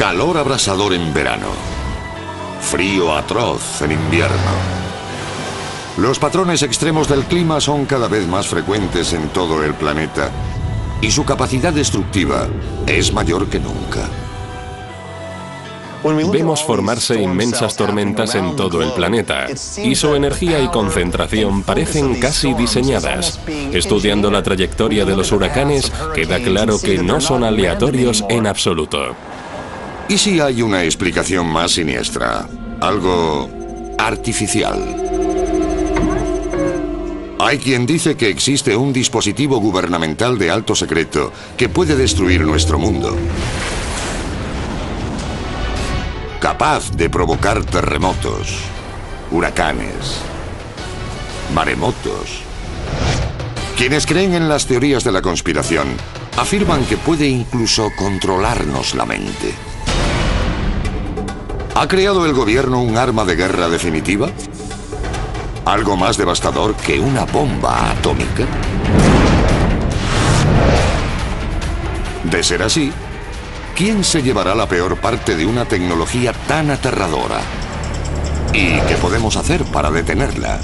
Calor abrasador en verano. Frío atroz en invierno. Los patrones extremos del clima son cada vez más frecuentes en todo el planeta y su capacidad destructiva es mayor que nunca. Vemos formarse inmensas tormentas en todo el planeta y su energía y concentración parecen casi diseñadas. Estudiando la trayectoria de los huracanes, queda claro que no son aleatorios en absoluto. ¿Y si hay una explicación más siniestra? Algo artificial. Hay quien dice que existe un dispositivo gubernamental de alto secreto que puede destruir nuestro mundo. Capaz de provocar terremotos, huracanes, maremotos. Quienes creen en las teorías de la conspiración afirman que puede incluso controlarnos la mente. ¿Ha creado el gobierno un arma de guerra definitiva? ¿Algo más devastador que una bomba atómica? De ser así, ¿quién se llevará la peor parte de una tecnología tan aterradora? ¿Y qué podemos hacer para detenerla?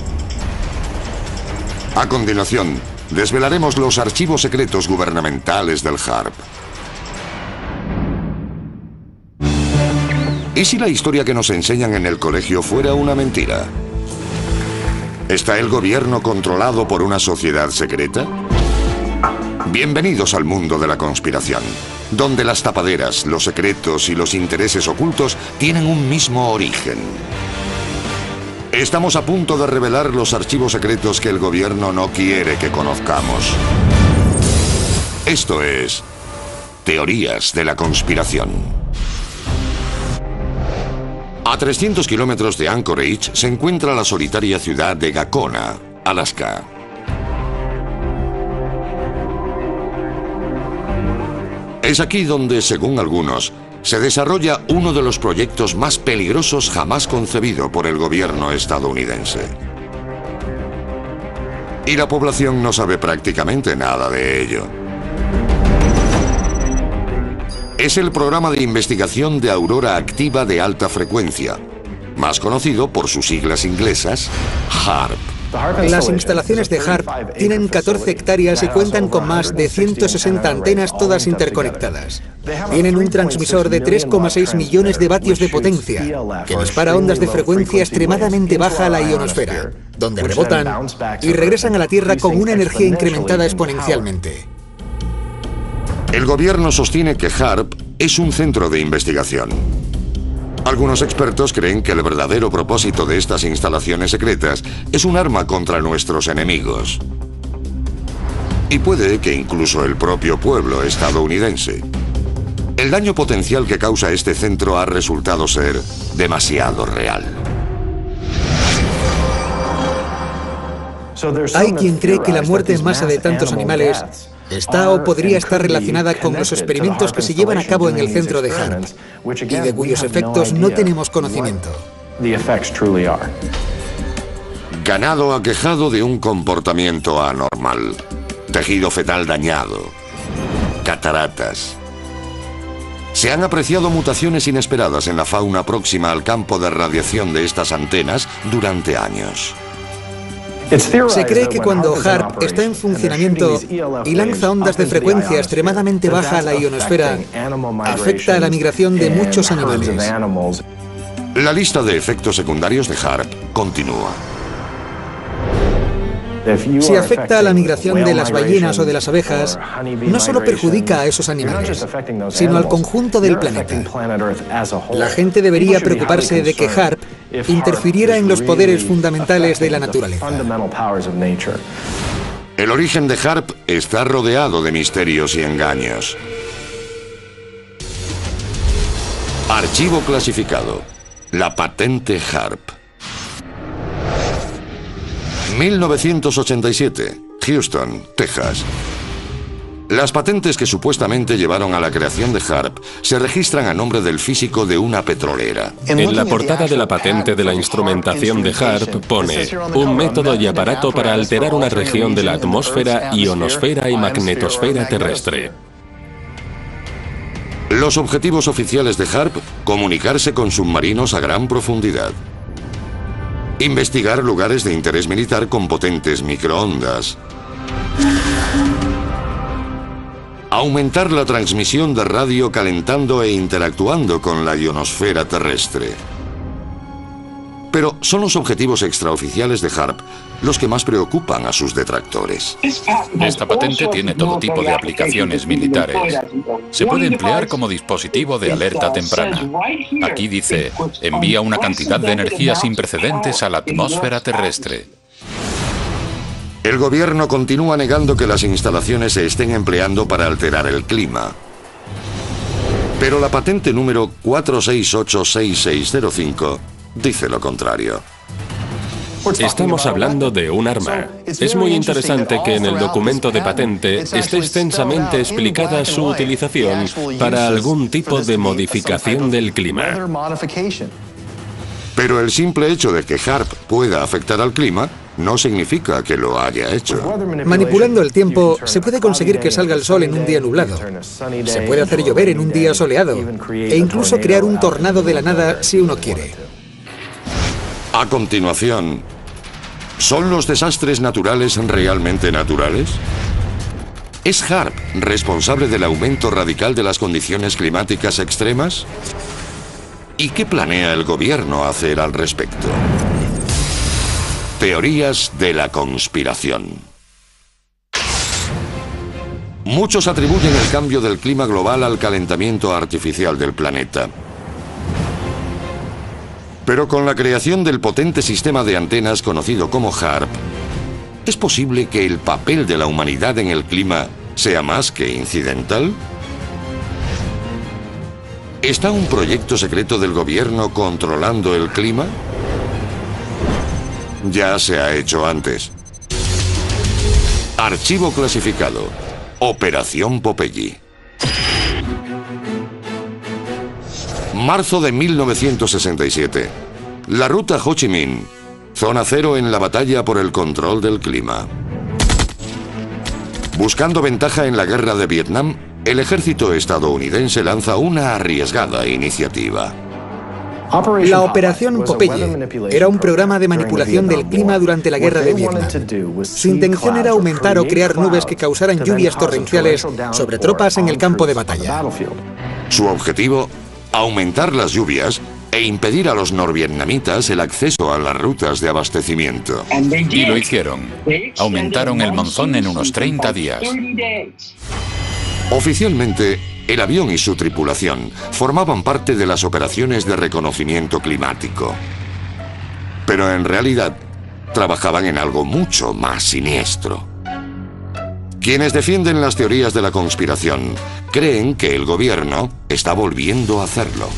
A continuación, desvelaremos los archivos secretos gubernamentales del HAARP. ¿Y si la historia que nos enseñan en el colegio fuera una mentira? ¿Está el gobierno controlado por una sociedad secreta? Bienvenidos al mundo de la conspiración, donde las tapaderas, los secretos y los intereses ocultos tienen un mismo origen. Estamos a punto de revelar los archivos secretos que el gobierno no quiere que conozcamos. Esto es Teorías de la Conspiración. A 300 kilómetros de Anchorage se encuentra la solitaria ciudad de Gacona, Alaska. Es aquí donde, según algunos, se desarrolla uno de los proyectos más peligrosos jamás concebido por el gobierno estadounidense. Y la población no sabe prácticamente nada de ello. Es el programa de investigación de aurora activa de alta frecuencia, más conocido por sus siglas inglesas, HAARP. Las instalaciones de HAARP tienen 14 hectáreas y cuentan con más de 160 antenas todas interconectadas. Tienen un transmisor de 3,6 millones de vatios de potencia, que dispara ondas de frecuencia extremadamente baja a la ionosfera, donde rebotan y regresan a la Tierra con una energía incrementada exponencialmente. El gobierno sostiene que HAARP es un centro de investigación. Algunos expertos creen que el verdadero propósito de estas instalaciones secretas es un arma contra nuestros enemigos. Y puede que incluso el propio pueblo estadounidense. El daño potencial que causa este centro ha resultado ser demasiado real. Hay quien cree que la muerte en masa de tantos animales está o podría estar relacionada con los experimentos que se llevan a cabo en el centro de HAARP y de cuyos efectos no tenemos conocimiento. Ganado aquejado de un comportamiento anormal, tejido fetal dañado, cataratas. Se han apreciado mutaciones inesperadas en la fauna próxima al campo de radiación de estas antenas durante años. Se cree que cuando HAARP está en funcionamiento y lanza ondas de frecuencia extremadamente baja a la ionosfera, afecta a la migración de muchos animales. La lista de efectos secundarios de HAARP continúa. Si afecta a la migración de las ballenas o de las abejas, no solo perjudica a esos animales, sino al conjunto del planeta. La gente debería preocuparse de que HAARP interfiriera en los poderes fundamentales de la naturaleza. El origen de HAARP está rodeado de misterios y engaños. Archivo clasificado. La patente HAARP. 1987, Houston, Texas. Las patentes que supuestamente llevaron a la creación de HAARP se registran a nombre del físico de una petrolera. En la portada de la patente de la instrumentación de HAARP pone un método y aparato para alterar una región de la atmósfera, ionosfera y magnetosfera terrestre. Los objetivos oficiales de HARP: comunicarse con submarinos a gran profundidad, investigar lugares de interés militar con potentes microondas, aumentar la transmisión de radio calentando e interactuando con la ionosfera terrestre. Pero son los objetivos extraoficiales de HARP los que más preocupan a sus detractores. Esta patente tiene todo tipo de aplicaciones militares. Se puede emplear como dispositivo de alerta temprana. Aquí dice, envía una cantidad de energía sin precedentes a la atmósfera terrestre. El gobierno continúa negando que las instalaciones se estén empleando para alterar el clima. Pero la patente número 4686605 dice lo contrario. Estamos hablando de un arma. Es muy interesante que en el documento de patente esté extensamente explicada su utilización para algún tipo de modificación del clima. Pero el simple hecho de que HARP pueda afectar al clima no significa que lo haya hecho. Manipulando el tiempo, se puede conseguir que salga el sol en un día nublado. Se puede hacer llover en un día soleado. E incluso crear un tornado de la nada si uno quiere. A continuación, ¿son los desastres naturales realmente naturales? ¿Es HARP responsable del aumento radical de las condiciones climáticas extremas? ¿Y qué planea el gobierno hacer al respecto? Teorías de la conspiración. Muchos atribuyen el cambio del clima global al calentamiento artificial del planeta. Pero con la creación del potente sistema de antenas conocido como HARP, ¿es posible que el papel de la humanidad en el clima sea más que incidental? ¿Está un proyecto secreto del gobierno controlando el clima? Ya se ha hecho antes. Archivo clasificado. Operación Popeye. Marzo de 1967. La ruta Ho Chi Minh. Zona cero en la batalla por el control del clima. Buscando ventaja en la guerra de Vietnam, el ejército estadounidense lanza una arriesgada iniciativa. La Operación Popeye era un programa de manipulación del clima durante la guerra de Vietnam. Su intención era aumentar o crear nubes que causaran lluvias torrenciales sobre tropas en el campo de batalla. Su objetivo: aumentar las lluvias e impedir a los norvietnamitas el acceso a las rutas de abastecimiento. Y lo hicieron. Aumentaron el monzón en unos 30 días. Oficialmente, el avión y su tripulación formaban parte de las operaciones de reconocimiento climático. Pero en realidad, trabajaban en algo mucho más siniestro. Quienes defienden las teorías de la conspiración creen que el gobierno está volviendo a hacerlo.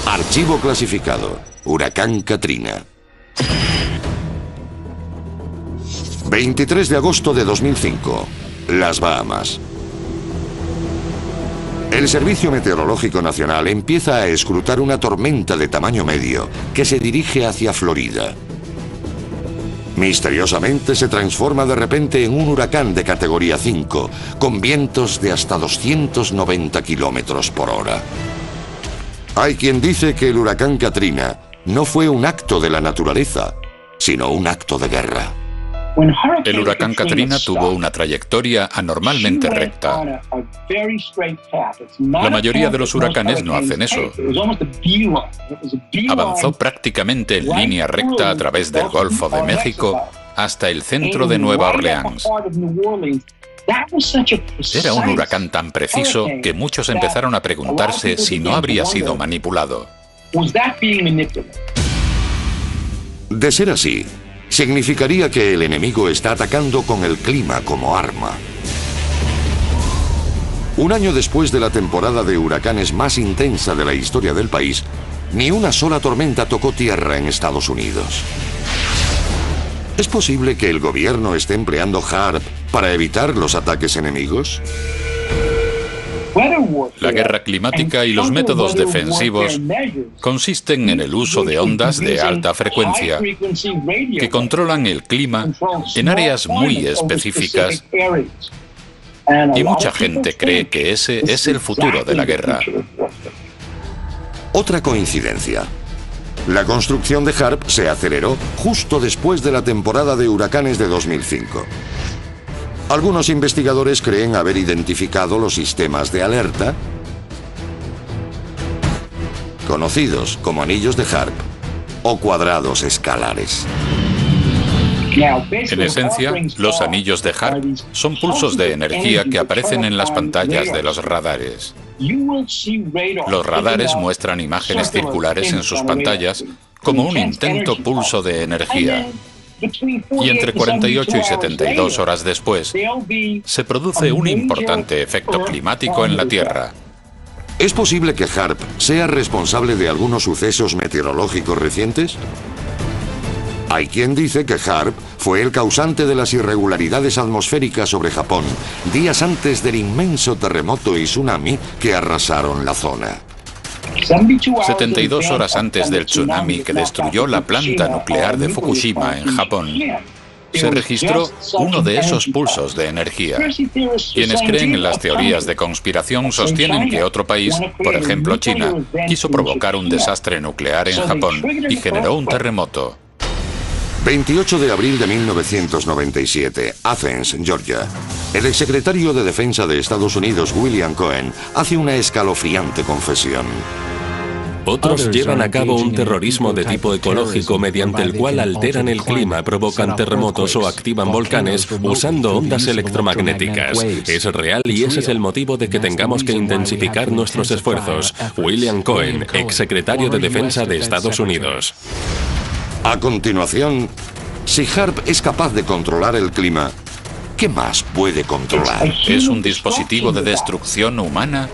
Archivo clasificado. Huracán Katrina. 23 de agosto de 2005. Las Bahamas. El Servicio Meteorológico Nacional empieza a escrutar una tormenta de tamaño medio que se dirige hacia Florida. Misteriosamente se transforma de repente en un huracán de categoría 5, con vientos de hasta 290 kilómetros por hora. Hay quien dice que el huracán Katrina no fue un acto de la naturaleza, sino un acto de guerra. El huracán Katrina tuvo una trayectoria anormalmente recta. La mayoría de los huracanes no hacen eso. Avanzó prácticamente en línea recta a través del Golfo de México hasta el centro de Nueva Orleans. Era un huracán tan preciso que muchos empezaron a preguntarse si no habría sido manipulado. De ser así, significaría que el enemigo está atacando con el clima como arma. Un año después de la temporada de huracanes más intensa de la historia del país, ni una sola tormenta tocó tierra en Estados Unidos. ¿Es posible que el gobierno esté empleando HARP para evitar los ataques enemigos? La guerra climática y los métodos defensivos consisten en el uso de ondas de alta frecuencia que controlan el clima en áreas muy específicas Y mucha gente cree que ese es el futuro de la guerra. Otra coincidencia. La construcción de HAARP se aceleró justo después de la temporada de huracanes de 2005. Algunos investigadores creen haber identificado los sistemas de alerta, conocidos como anillos de HAARP o cuadrados escalares. En esencia, los anillos de HAARP son pulsos de energía que aparecen en las pantallas de los radares. Los radares muestran imágenes circulares en sus pantallas como un intento pulso de energía. Y entre 48 y 72 horas después, se produce un importante efecto climático en la Tierra. ¿Es posible que HAARP sea responsable de algunos sucesos meteorológicos recientes? Hay quien dice que HAARP fue el causante de las irregularidades atmosféricas sobre Japón, días antes del inmenso terremoto y tsunami que arrasaron la zona. 72 horas antes del tsunami que destruyó la planta nuclear de Fukushima en Japón, se registró uno de esos pulsos de energía. Quienes creen en las teorías de conspiración sostienen que otro país, por ejemplo China, quiso provocar un desastre nuclear en Japón y generó un terremoto. 28 de abril de 1997, Athens, Georgia. El exsecretario de Defensa de Estados Unidos, William Cohen, hace una escalofriante confesión. Otros llevan a cabo un terrorismo de tipo ecológico mediante el cual alteran el clima, provocan terremotos o activan volcanes usando ondas electromagnéticas. Es real y ese es el motivo de que tengamos que intensificar nuestros esfuerzos. William Cohen, exsecretario de Defensa de Estados Unidos. A continuación, si HAARP es capaz de controlar el clima, ¿qué más puede controlar? Es un dispositivo de destrucción humana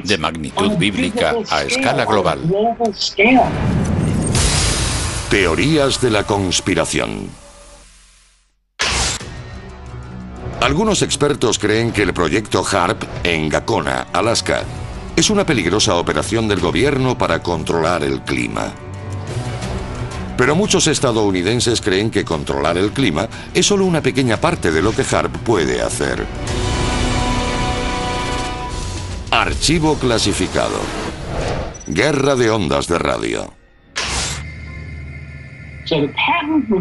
de magnitud bíblica a escala global. Teorías de la conspiración. Algunos expertos creen que el proyecto HAARP en Gakona, Alaska, es una peligrosa operación del gobierno para controlar el clima. Pero muchos estadounidenses creen que controlar el clima es solo una pequeña parte de lo que HAARP puede hacer. Archivo clasificado. Guerra de ondas de radio.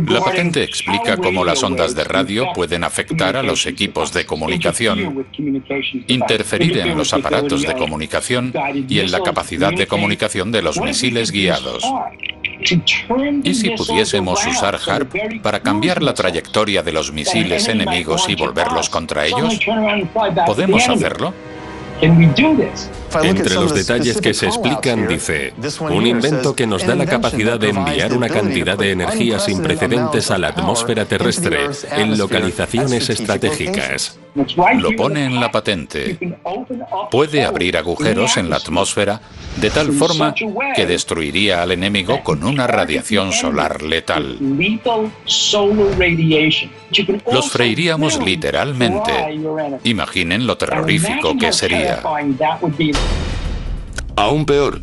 La patente explica cómo las ondas de radio pueden afectar a los equipos de comunicación, interferir en los aparatos de comunicación y en la capacidad de comunicación de los misiles guiados. ¿Y si pudiésemos usar HAARP para cambiar la trayectoria de los misiles enemigos y volverlos contra ellos? ¿Podemos hacerlo? Entre los detalles que se explican dice, un invento que nos da la capacidad de enviar una cantidad de energía sin precedentes a la atmósfera terrestre en localizaciones estratégicas. Lo pone en la patente. Puede abrir agujeros en la atmósfera de tal forma que destruiría al enemigo con una radiación solar letal. Los freiríamos literalmente. Imaginen lo terrorífico que sería. Aún peor,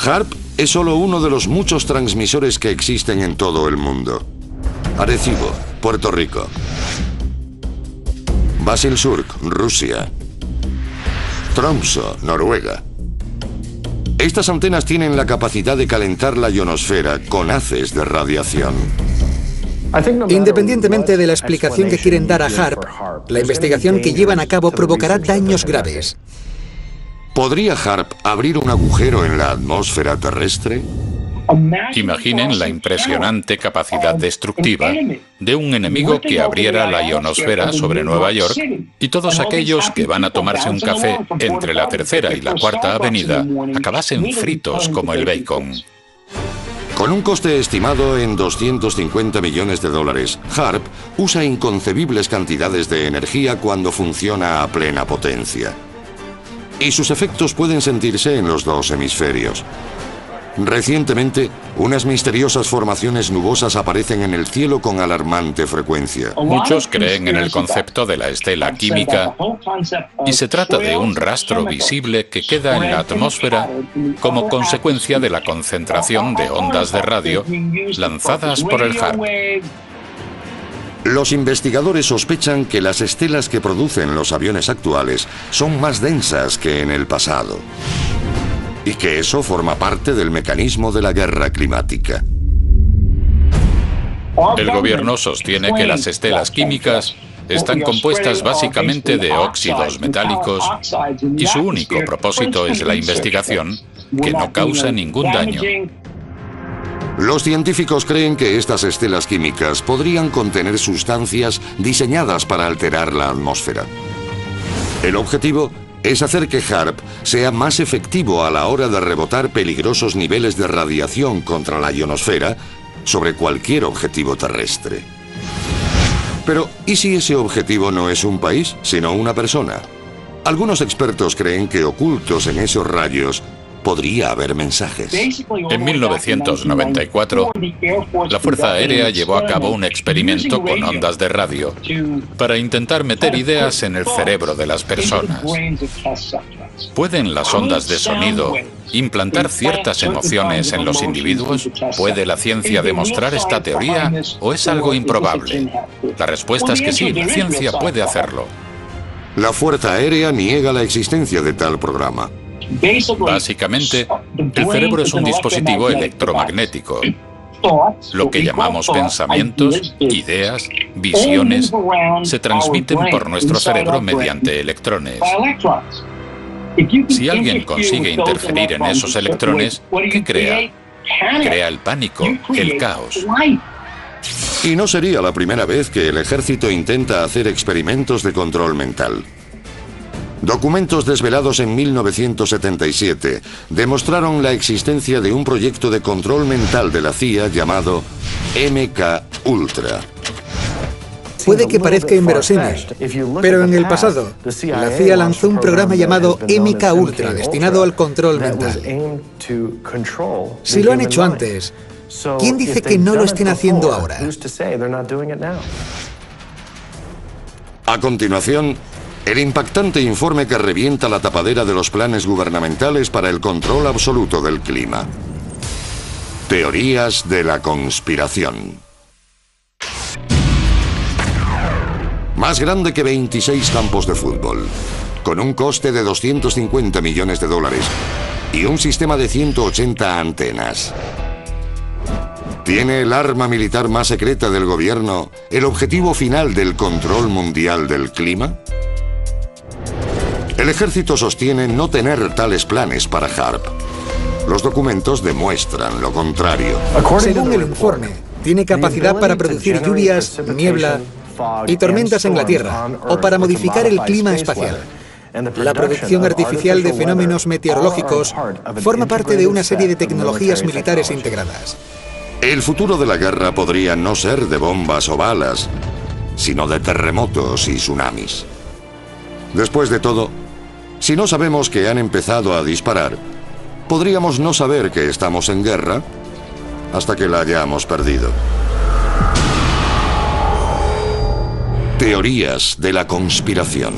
HAARP es solo uno de los muchos transmisores que existen en todo el mundo. Arecibo, Puerto Rico. Basilsurk, Rusia. Tromsø, Noruega. Estas antenas tienen la capacidad de calentar la ionosfera con haces de radiación. Independientemente de la explicación que quieren dar a HAARP, la investigación que llevan a cabo provocará daños graves. ¿Podría HAARP abrir un agujero en la atmósfera terrestre? Imaginen la impresionante capacidad destructiva de un enemigo que abriera la ionosfera sobre Nueva York y todos aquellos que van a tomarse un café entre la Tercera y la Cuarta Avenida acabasen fritos como el bacon. Con un coste estimado en 250 millones de dólares, HAARP usa inconcebibles cantidades de energía cuando funciona a plena potencia. Y sus efectos pueden sentirse en los dos hemisferios. Recientemente, unas misteriosas formaciones nubosas aparecen en el cielo con alarmante frecuencia. Muchos creen en el concepto de la estela química y se trata de un rastro visible que queda en la atmósfera como consecuencia de la concentración de ondas de radio lanzadas por el HAARP. Los investigadores sospechan que las estelas que producen los aviones actuales son más densas que en el pasado, y que eso forma parte del mecanismo de la guerra climática. El gobierno sostiene que las estelas químicas están compuestas básicamente de óxidos metálicos y su único propósito es la investigación, que no causa ningún daño. Los científicos creen que estas estelas químicas podrían contener sustancias diseñadas para alterar la atmósfera. El objetivo es hacer que HAARP sea más efectivo a la hora de rebotar peligrosos niveles de radiación contra la ionosfera sobre cualquier objetivo terrestre. Pero, ¿y si ese objetivo no es un país, sino una persona? Algunos expertos creen que ocultos en esos rayos podría haber mensajes. En 1994, la Fuerza Aérea llevó a cabo un experimento con ondas de radio para intentar meter ideas en el cerebro de las personas. ¿Pueden las ondas de sonido implantar ciertas emociones en los individuos? ¿Puede la ciencia demostrar esta teoría o es algo improbable? La respuesta es que sí, la ciencia puede hacerlo. La Fuerza Aérea niega la existencia de tal programa. Básicamente, el cerebro es un dispositivo electromagnético. Lo que llamamos pensamientos, ideas, visiones, se transmiten por nuestro cerebro mediante electrones. Si alguien consigue interferir en esos electrones, ¿qué crea? Crea el pánico, el caos. Y no sería la primera vez que el ejército intenta hacer experimentos de control mental. Documentos desvelados en 1977 demostraron la existencia de un proyecto de control mental de la CIA llamado MK-Ultra. Puede que parezca inverosímil, pero en el pasado, la CIA lanzó un programa llamado MK-Ultra destinado al control mental. Si lo han hecho antes, ¿quién dice que no lo estén haciendo ahora? A continuación, el impactante informe que revienta la tapadera de los planes gubernamentales para el control absoluto del clima. Teorías de la conspiración. Más grande que 26 campos de fútbol, con un coste de 250 millones de dólares y un sistema de 180 antenas. ¿Tiene el arma militar más secreta del gobierno el objetivo final del control mundial del clima? El ejército sostiene no tener tales planes para HAARP. Los documentos demuestran lo contrario. Según el informe, tiene capacidad para producir lluvias, niebla y tormentas en la Tierra, o para modificar el clima espacial. La producción artificial de fenómenos meteorológicos forma parte de una serie de tecnologías militares integradas. El futuro de la guerra podría no ser de bombas o balas, sino de terremotos y tsunamis. Después de todo, si no sabemos que han empezado a disparar, podríamos no saber que estamos en guerra hasta que la hayamos perdido. Teorías de la conspiración.